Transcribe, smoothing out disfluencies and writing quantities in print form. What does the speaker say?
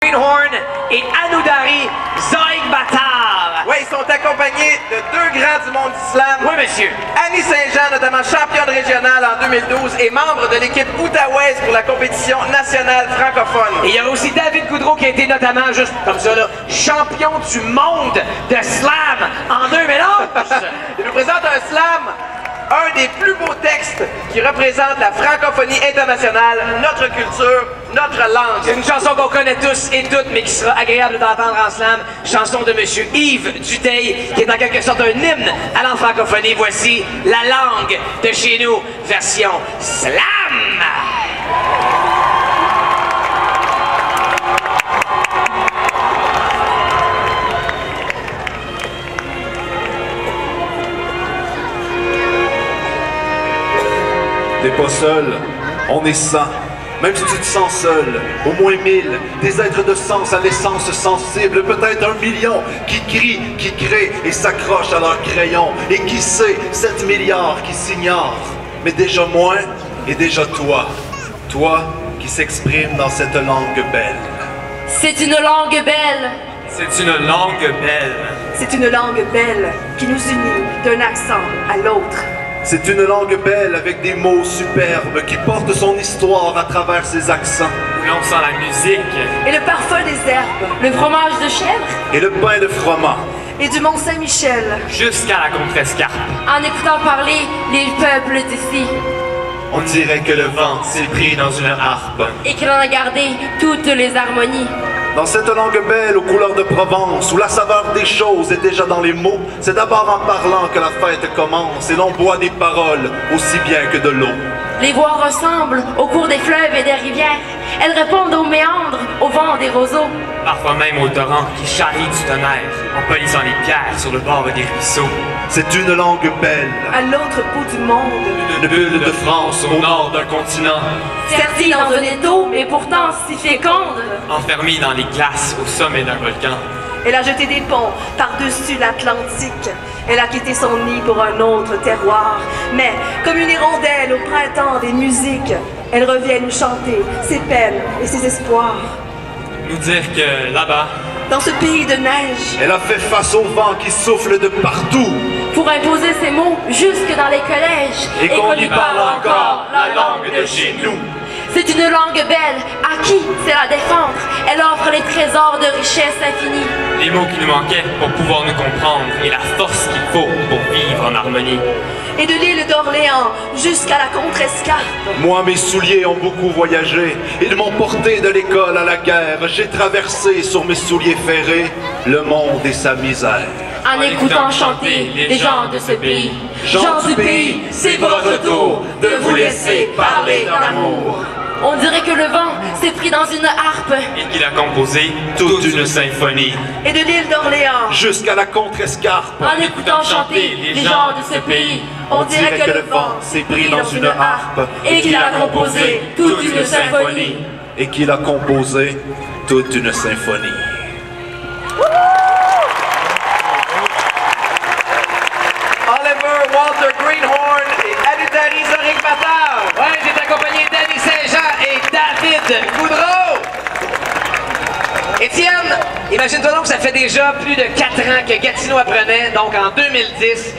Greenhorn et Anoudari Zoïk Batar. Oui, ils sont accompagnés de deux grands du monde du slam. Oui, monsieur. Annie Saint-Jean, notamment championne régionale en 2012 et membre de l'équipe outaouaise pour la compétition nationale francophone. Et il y a aussi David Goudreau qui a été notamment, juste comme ça, là, champion du monde de slam en 2011. Il nous présente un slam, un des plus beaux textes qui représente la francophonie internationale, notre culture, notre langue. C'est une chanson qu'on connaît tous et toutes, mais qui sera agréable d'entendre en slam. Chanson de Monsieur Yves Duteil, qui est en quelque sorte un hymne à la francophonie. Voici La langue de chez nous, version slam. T'es pas seul, on est 100. Même si tu te sens seul, au moins 1000, des êtres de sens à l'essence sensible, peut-être 1 million qui crient, qui créent et s'accrochent à leur crayon. Et qui sait, 7 milliards qui s'ignorent. Mais déjà moins, et déjà toi. Toi qui s'exprime dans cette langue belle. C'est une langue belle. C'est une langue belle. C'est une langue belle qui nous unit d'un accent à l'autre. C'est une langue belle avec des mots superbes qui portent son histoire à travers ses accents. Où l'on sent la musique. Et le parfum des herbes. Le fromage de chèvre. Et le pain de froment. Et du Mont-Saint-Michel. Jusqu'à la contrescarpe. En écoutant parler les peuples d'ici. On dirait que le vent s'est pris dans une harpe. Et qu'il en a gardé toutes les harmonies. Dans cette langue belle aux couleurs de Provence, où la saveur des choses est déjà dans les mots, c'est d'abord en parlant que la fête commence et l'on boit des paroles aussi bien que de l'eau. Les voix ressemblent au cours des fleuves et des rivières. Elles répondent aux méandres, au vent des roseaux. Parfois même au torrent qui charrie du tonnerre, en polissant les pierres sur le bord des ruisseaux. C'est une langue belle. À l'autre bout du monde. Une bulle de France au nord d'un continent. Sertie dans un étau, et pourtant si féconde. Enfermée dans les glaces au sommet d'un volcan. Elle a jeté des ponts par-dessus l'Atlantique. Elle a quitté son nid pour un autre terroir. Mais, comme une hirondelle au printemps des musiques, elle revient nous chanter ses peines et ses espoirs. Nous dire que là-bas, dans ce pays de neige, elle a fait face au vent qui souffle de partout. Pour imposer ses mots jusque dans les collèges. Et qu'on y parle encore la langue de chez nous. C'est une langue belle, à qui c'est la défendre? Elle offre les trésors de richesse infinie. Les mots qui nous manquaient pour pouvoir nous comprendre et la force qu'il faut pour vivre en harmonie. Et de l'île d'Orléans jusqu'à la contrescarpe. Moi, mes souliers ont beaucoup voyagé. Ils m'ont porté de l'école à la guerre. J'ai traversé sur mes souliers ferrés le monde et sa misère. En écoutant chanter les gens de ce pays. Gens du pays, c'est votre tour de vous laisser parler d'amour. On dirait que le vent s'est pris dans une harpe. Et qu'il a composé toute une symphonie. Et de l'île d'Orléans jusqu'à la contrescarpe. En écoutant chanter les gens de ce pays. On dirait que le vent s'est pris dans une harpe. Et qu'il a composé toute une symphonie. Et qu'il a composé toute une symphonie. Oliver Walter Greenhorn et Anoudari Zoïk Batar. Ouais, j'ai accompagné d'Annie Saint-Jean et David Goudreau. Étienne, imagine-toi donc que ça fait déjà plus de 4 ans que Gatineau apprenait, donc en 2010,